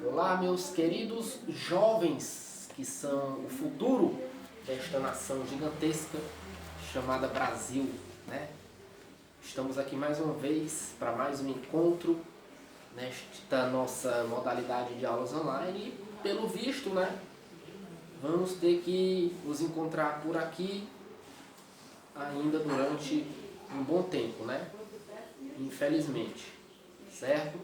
Olá, meus queridos jovens que são o futuro desta nação gigantesca chamada Brasil, né? Estamos aqui mais uma vez para mais um encontro nesta nossa modalidade de aulas online e, pelo visto, né, vamos ter que nos encontrar por aqui ainda durante um bom tempo, né? Infelizmente, certo?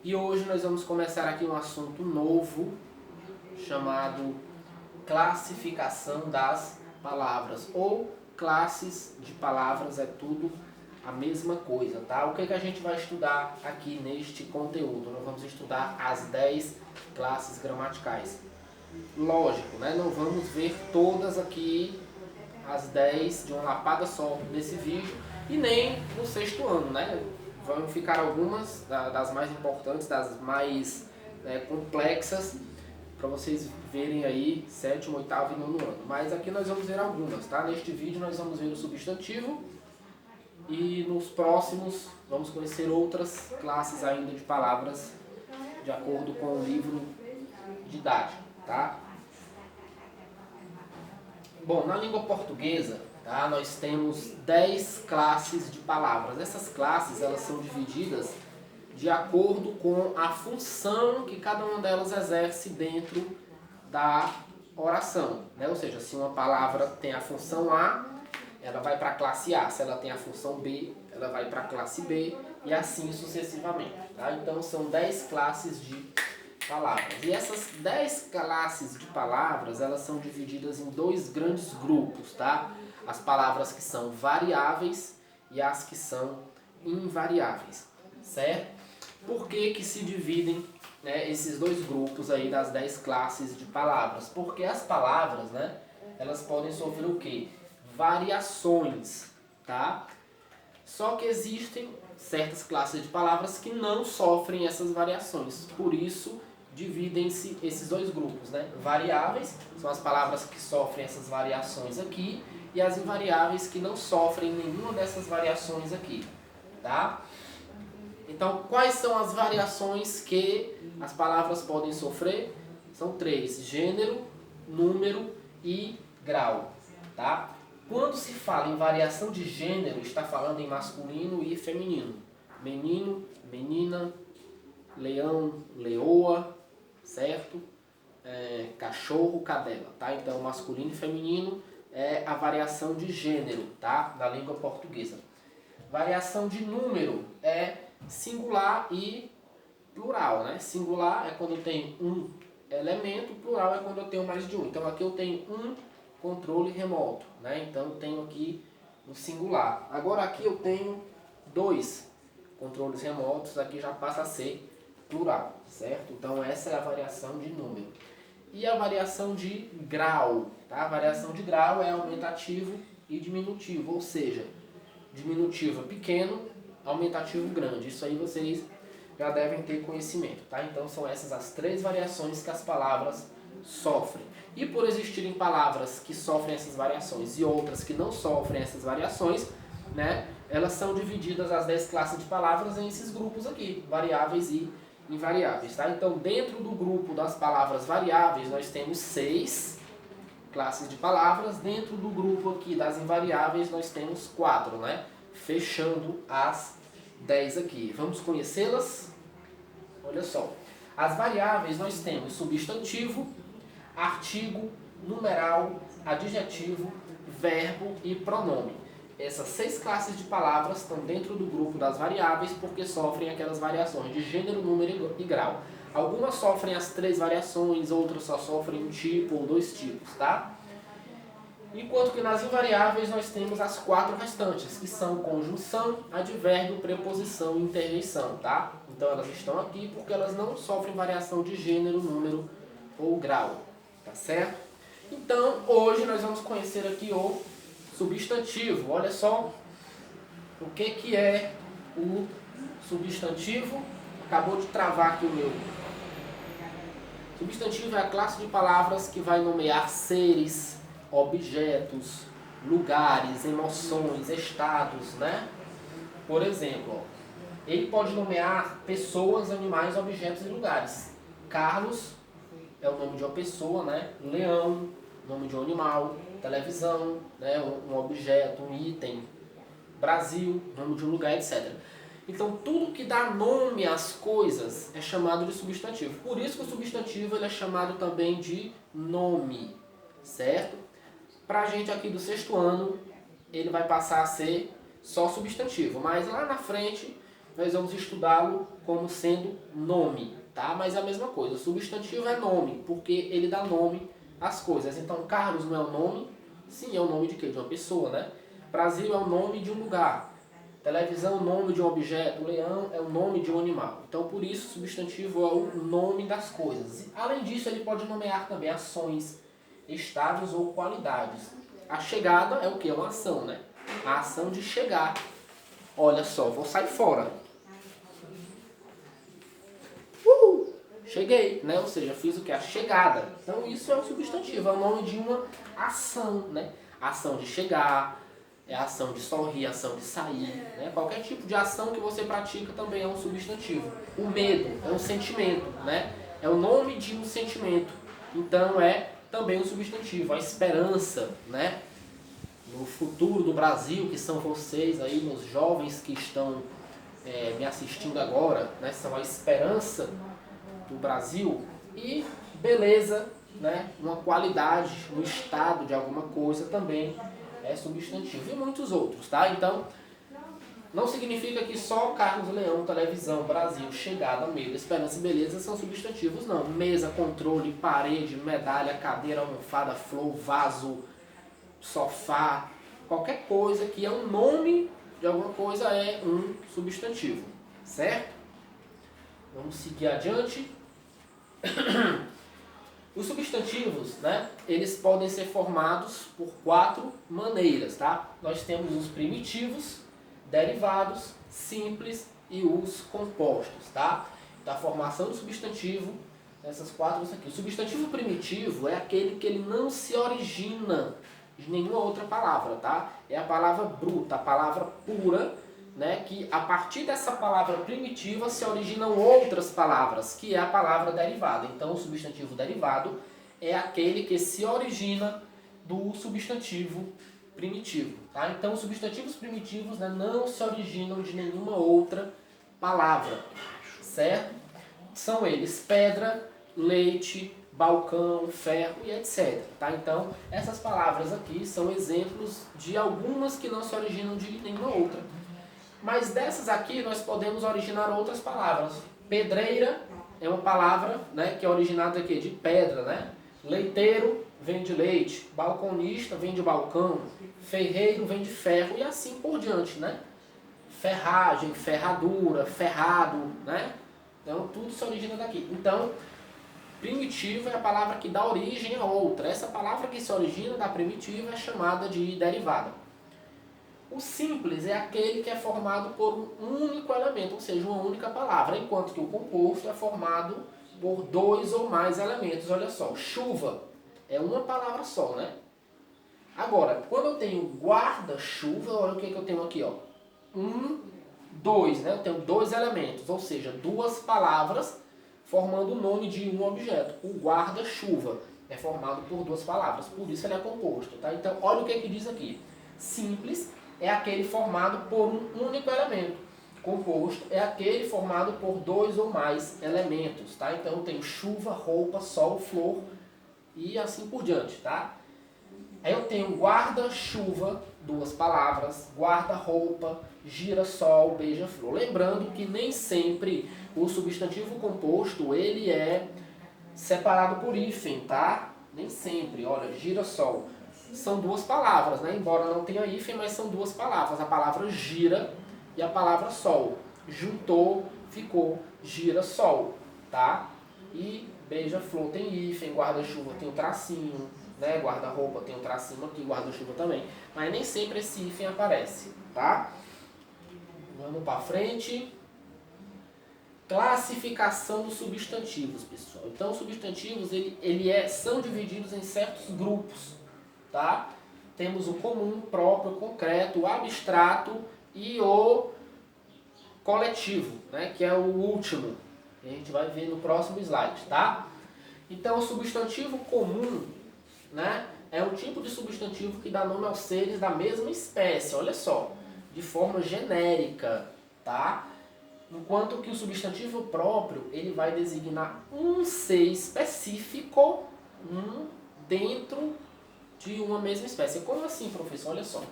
E hoje nós vamos começar aqui um assunto novo chamado classificação das palavras, ou classes de palavras, é tudo a mesma coisa, tá? O que a gente vai estudar aqui neste conteúdo? Nós vamos estudar as 10 classes gramaticais. Lógico, né? Não vamos ver todas aqui as 10 de uma lapada só nesse vídeo e nem no sexto ano, né? Vão ficar algumas das mais importantes, das mais complexas, para vocês verem aí sétimo, oitavo e nono ano. Mas aqui nós vamos ver algumas, tá? Neste vídeo nós vamos ver o substantivo e nos próximos vamos conhecer outras classes ainda de palavras de acordo com o livro didático, tá? Bom, na língua portuguesa, tá, nós temos 10 classes de palavras. Essas classes elas são divididas de acordo com a função que cada uma delas exerce dentro da oração, né? Ou seja, se uma palavra tem a função A, ela vai para a classe A. Se ela tem a função B, ela vai para a classe B e assim sucessivamente, tá? Então são 10 classes de palavras. E essas 10 classes de palavras, elas são divididas em dois grandes grupos, tá? As palavras que são variáveis e as que são invariáveis, certo? Por que se dividem, né, esses dois grupos aí das 10 classes de palavras? Porque as palavras, né, elas podem sofrer o quê? Variações, tá? Só que existem certas classes de palavras que não sofrem essas variações. Por isso, dividem-se esses dois grupos, né? Variáveis são as palavras que sofrem essas variações aqui e as invariáveis que não sofrem nenhuma dessas variações aqui, tá? Então, quais são as variações que as palavras podem sofrer? São 3: gênero, número e grau, tá? Quando se fala em variação de gênero, está falando em masculino e feminino. Menino, menina, leão, leoa, certo? Cachorro, cadela, tá? Então, masculino e feminino é a variação de gênero, tá? Da língua portuguesa. Variação de número é singular e plural, né? Singular é quando eu tenho um elemento, plural é quando eu tenho mais de um. Então, aqui eu tenho um controle remoto, né? Então, eu tenho aqui no singular. Agora, aqui eu tenho 2 controles remotos, aqui já passa a ser plural, certo? Então essa é a variação de número. E a variação de grau, tá? A variação de grau é aumentativo e diminutivo, ou seja, diminutivo é pequeno, aumentativo grande. Isso aí vocês já devem ter conhecimento, tá? Então são essas as 3 variações que as palavras sofrem. E por existirem palavras que sofrem essas variações e outras que não sofrem essas variações, né? Elas são divididas as 10 classes de palavras em esses grupos aqui, variáveis e invariáveis, tá? Então, dentro do grupo das palavras variáveis, nós temos 6 classes de palavras. Dentro do grupo aqui das invariáveis, nós temos 4, né? Fechando as 10 aqui. Vamos conhecê-las? Olha só. As variáveis, nós temos substantivo, artigo, numeral, adjetivo, verbo e pronome. Essas 6 classes de palavras estão dentro do grupo das variáveis porque sofrem aquelas variações de gênero, número e grau. Algumas sofrem as 3 variações, outras só sofrem um tipo ou 2 tipos, tá? Enquanto que nas invariáveis nós temos as 4 restantes, que são conjunção, advérbio, preposição e interjeição, tá? Então elas estão aqui porque elas não sofrem variação de gênero, número ou grau, tá certo? Então hoje nós vamos conhecer aqui o substantivo. Olha só o que é o substantivo. Acabou de travar aqui o meu. Substantivo é a classe de palavras que vai nomear seres, objetos, lugares, emoções, estados, né? Por exemplo, Ele pode nomear pessoas, animais, objetos e lugares. Carlos é o nome de uma pessoa, né? Leão, nome de um animal. Televisão, né? Um objeto, um item. Brasil, nome de um lugar, etc. Então, tudo que dá nome às coisas é chamado de substantivo. Por isso que o substantivo ele é chamado também de nome, certo? Para a gente aqui do sexto ano, ele vai passar a ser só substantivo. Mas lá na frente, nós vamos estudá-lo como sendo nome, tá? Mas é a mesma coisa. O substantivo é nome, porque ele dá nome às coisas. Então, Carlos não é o nome? Sim, é o nome de quê? De uma pessoa, né? Brasil é o nome de um lugar. Televisão é o nome de um objeto. Leão é o nome de um animal. Então, por isso, o substantivo é o nome das coisas. Além disso, ele pode nomear também ações, estados ou qualidades. A chegada é o quê? É uma ação, né? A ação de chegar. Olha só, vou sair fora. Cheguei, né? Ou seja, fiz o que? A chegada. Então, isso é um substantivo, é o nome de uma ação, né? Ação de chegar, é a ação de sorrir, a ação de sair, né? Qualquer tipo de ação que você pratica também é um substantivo. O medo é um sentimento, né? É o nome de um sentimento. Então é também um substantivo. A esperança, né? No futuro do Brasil, que são vocês aí, meus jovens que estão me assistindo agora, né? São a esperança do Brasil. E beleza, né? Uma qualidade, um estado de alguma coisa também é substantivo. E muitos outros, tá? Então, não significa que só Carlos, Leão, televisão, Brasil, chegada, medo, esperança e beleza são substantivos, não. Mesa, controle, parede, medalha, cadeira, almofada, flor, vaso, sofá, qualquer coisa que é um nome de alguma coisa é um substantivo, certo? Vamos seguir adiante. Os substantivos, né, eles podem ser formados por 4 maneiras, tá? Nós temos os primitivos, derivados, simples e os compostos, tá? Então, a formação do substantivo, essas 4 aqui. O substantivo primitivo é aquele que ele não se origina de nenhuma outra palavra, tá? É a palavra bruta, a palavra pura, né, que a partir dessa palavra primitiva se originam outras palavras, que é a palavra derivada. Então, o substantivo derivado é aquele que se origina do substantivo primitivo. Tá? Então, os substantivos primitivos, né, não se originam de nenhuma outra palavra, certo? São eles pedra, leite, balcão, ferro e etc. Tá? Então, essas palavras aqui são exemplos de algumas que não se originam de nenhuma outra. Mas dessas aqui nós podemos originar outras palavras. Pedreira é uma palavra, né, que é originada aqui de pedra, né? Leiteiro vem de leite, balconista vem de balcão, ferreiro vem de ferro e assim por diante, né? Ferragem, ferradura, ferrado, né? Então tudo se origina daqui. Então, primitivo é a palavra que dá origem a outra. Essa palavra que se origina da primitiva é chamada de derivada. O simples é aquele que é formado por um único elemento, ou seja, uma única palavra, enquanto que o composto é formado por 2 ou mais elementos. Olha só, chuva é uma palavra só, né? Agora, quando eu tenho guarda-chuva, olha o que eu tenho aqui, ó. 1, 2, né? Eu tenho 2 elementos, ou seja, 2 palavras formando o nome de um objeto. O guarda-chuva é formado por 2 palavras, por isso ele é composto, tá? Então, olha o que diz aqui. Simples é aquele formado por um único elemento. Composto é aquele formado por 2 ou mais elementos, tá? Então eu tenho chuva, roupa, sol, flor e assim por diante, tá? Aí eu tenho guarda-chuva, 2 palavras, guarda-roupa, gira-sol, beija-flor. Lembrando que nem sempre o substantivo composto ele é separado por hífen, tá? Nem sempre. Olha, gira-sol. São 2 palavras, né? Embora não tenha hífen, mas são 2 palavras. A palavra gira e a palavra sol. Juntou, ficou gira-sol, tá? E beija-flor tem hífen, guarda-chuva tem um tracinho, né? Guarda-roupa tem um tracinho aqui, guarda-chuva também. Mas nem sempre esse hífen aparece, tá? Vamos para frente. Classificação dos substantivos, pessoal. Então, os substantivos são divididos em certos grupos. Tá? Temos o comum, próprio, concreto, o abstrato e o coletivo, né? Que é o último. A gente vai ver no próximo slide, tá? Então, o substantivo comum, né, é um tipo de substantivo que dá nome aos seres da mesma espécie, olha só, de forma genérica, tá? Enquanto que o substantivo próprio, ele vai designar um ser específico dentro de uma mesma espécie. Como assim, professor? Olha só.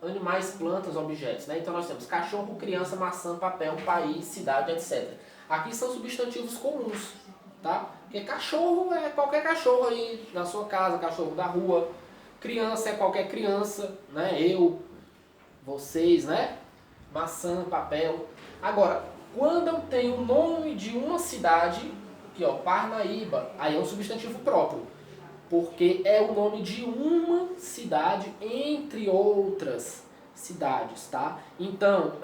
Animais, plantas, objetos, né? Então nós temos cachorro, criança, maçã, papel, país, cidade, etc. Aqui são substantivos comuns, tá? Porque cachorro é qualquer cachorro aí na sua casa, cachorro da rua. Criança é qualquer criança, né? Eu, vocês, né? Maçã, papel. Agora, quando eu tenho o nome de uma cidade, aqui ó, Parnaíba, aí é um substantivo próprio. Porque é o nome de uma cidade entre outras cidades, tá? Então,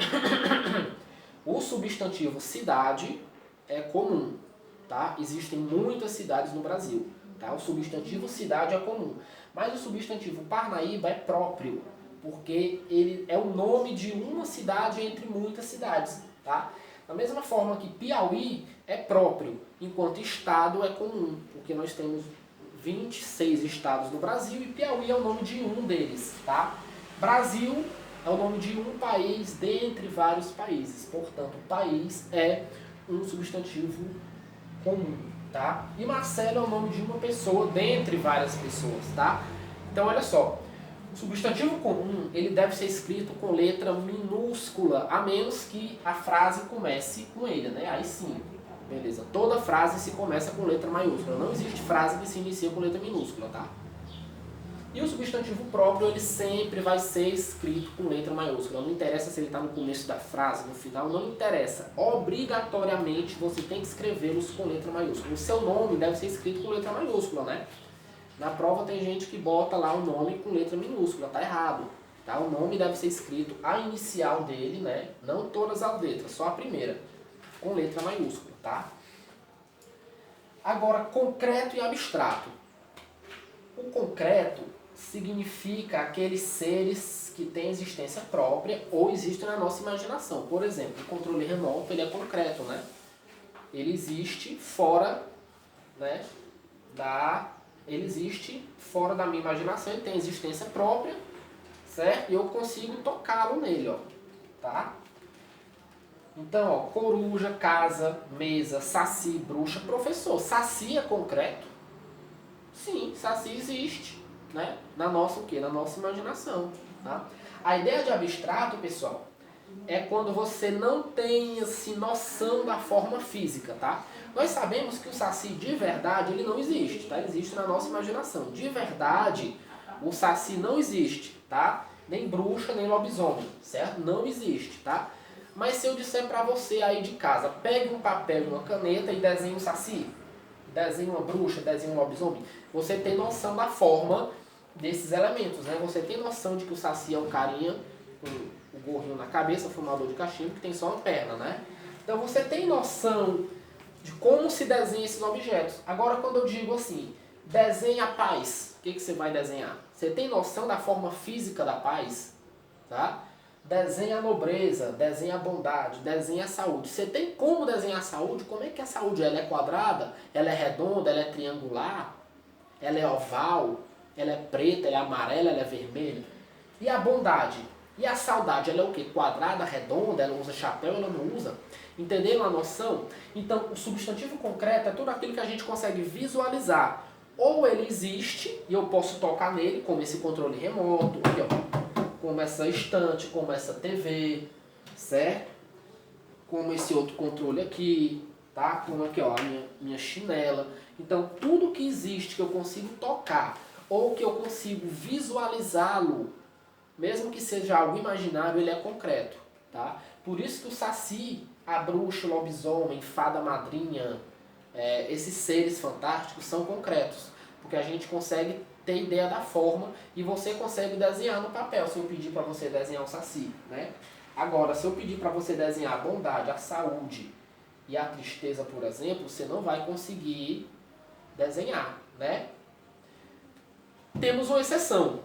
o substantivo cidade é comum, tá? Existem muitas cidades no Brasil, tá? O substantivo cidade é comum, mas o substantivo Parnaíba é próprio, porque ele é o nome de uma cidade entre muitas cidades, tá? Da mesma forma que Piauí é próprio, enquanto estado é comum, porque nós temos 26 estados no Brasil e Piauí é o nome de um deles, tá? Brasil é o nome de um país dentre vários países, portanto, país é um substantivo comum, tá? E Marcelo é o nome de uma pessoa dentre várias pessoas, tá? Então, olha só, o substantivo comum, ele deve ser escrito com letra minúscula, a menos que a frase comece com ele, né? Aí sim, beleza. Toda frase se começa com letra maiúscula. Não existe frase que se inicia com letra minúscula, tá? E o substantivo próprio, ele sempre vai ser escrito com letra maiúscula. Não interessa se ele está no começo da frase, no final, não interessa. Obrigatoriamente, você tem que escrevê-los com letra maiúscula. O seu nome deve ser escrito com letra maiúscula, né? Na prova tem gente que bota lá o nome com letra minúscula, tá errado. Tá? O nome deve ser escrito, a inicial dele, né? Não todas as letras, só a primeira, com letra maiúscula, tá? Agora, concreto e abstrato. O concreto significa aqueles seres que têm existência própria ou existem na nossa imaginação. Por exemplo, o controle remoto, ele é concreto, né? Ele existe fora, né, ele existe fora da minha imaginação, ele tem existência própria, certo? E eu consigo tocá-lo nele, ó, tá? Então, ó, coruja, casa, mesa, saci, bruxa, professor. Saci é concreto? Sim, saci existe, né? Na nossa o quê? Na nossa imaginação, tá? A ideia de abstrato, pessoal, é quando você não tem assim, noção da forma física, tá? Nós sabemos que o saci de verdade, ele não existe, tá? Ele existe na nossa imaginação. De verdade, o saci não existe, tá? Nem bruxa, nem lobisomem, certo? Não existe, tá? Mas se eu disser pra você aí de casa, pegue um papel e uma caneta e desenhe um saci, desenhe uma bruxa, desenhe um lobisomem, você tem noção da forma desses elementos, né? Você tem noção de que o saci é um carinha com o gorrinho na cabeça, fumador de cachimbo, que tem só uma perna, né? Então você tem noção de como se desenha esses objetos. Agora, quando eu digo assim, desenhe a paz, o que você vai desenhar? Você tem noção da forma física da paz? Tá? Desenha a nobreza, desenha a bondade, desenha a saúde. Você tem como desenhar a saúde? Como é que a saúde ela é quadrada? Ela é redonda? Ela é triangular? Ela é oval? Ela é preta? Ela é amarela? Ela é vermelha? E a bondade? E a saudade? Ela é o quê? Quadrada, redonda? Ela usa chapéu? Ela não usa? Entenderam a noção? Então, o substantivo concreto é tudo aquilo que a gente consegue visualizar. Ou ele existe e eu posso tocar nele, como esse controle remoto, aqui, ó. Como essa estante, como essa TV, certo? Como esse outro controle aqui, tá? Como aqui, ó, a minha chinela. Então, tudo que existe que eu consigo tocar ou que eu consigo visualizá-lo, mesmo que seja algo imaginário, ele é concreto, tá? Por isso que o saci, a bruxa, o lobisomem, fada madrinha, esses seres fantásticos são concretos, porque a gente consegue ter ideia da forma e você consegue desenhar no papel, se eu pedir para você desenhar um saci, né? Agora, se eu pedir para você desenhar a bondade, a saúde e a tristeza, por exemplo, você não vai conseguir desenhar, né? Temos uma exceção.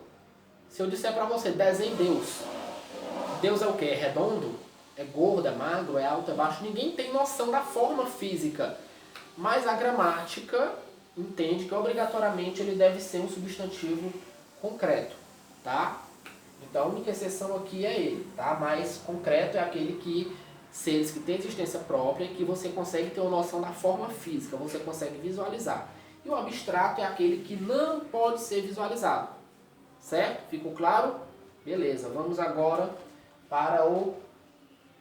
Se eu disser para você, desenhe Deus. Deus é o quê? É redondo? é gordo, é magro, é alto, é baixo. Ninguém tem noção da forma física. Mas a gramática entende que obrigatoriamente ele deve ser um substantivo concreto, tá? Então a única exceção aqui é ele, tá? Mais concreto é aquele que seres que têm existência própria, que você consegue ter uma noção da forma física, você consegue visualizar. E o abstrato é aquele que não pode ser visualizado. Certo? Ficou claro? Beleza, vamos agora para o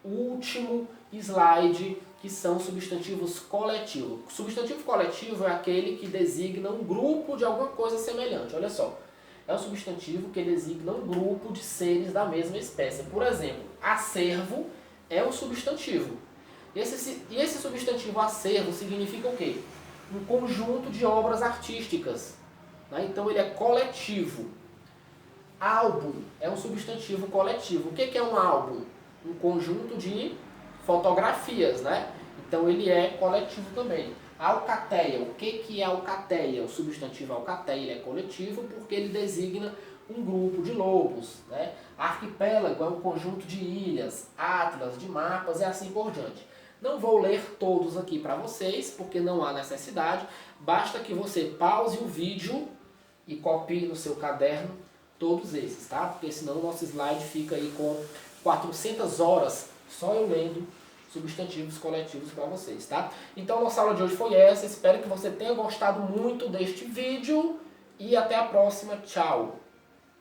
último slide, que são substantivos coletivos. Substantivo coletivo é aquele que designa um grupo de alguma coisa semelhante. Olha só, é um substantivo que designa um grupo de seres da mesma espécie. Por exemplo, acervo é um substantivo. E esse substantivo acervo significa o quê? Um conjunto de obras artísticas. Né? Então ele é coletivo. Álbum é um substantivo coletivo. O que é um álbum? Um conjunto de fotografias, né? Então ele é coletivo também. Alcateia, o que é alcateia? O substantivo alcateia ele é coletivo porque ele designa um grupo de lobos, né? Arquipélago é um conjunto de ilhas, atlas, de mapas e assim por diante. Não vou ler todos aqui para vocês, porque não há necessidade. Basta que você pause o vídeo e copie no seu caderno todos esses, tá? Porque senão o nosso slide fica aí com 400 horas só eu lendo substantivos coletivos para vocês, tá? Então nossa aula de hoje foi essa, espero que você tenha gostado muito deste vídeo e até a próxima, tchau!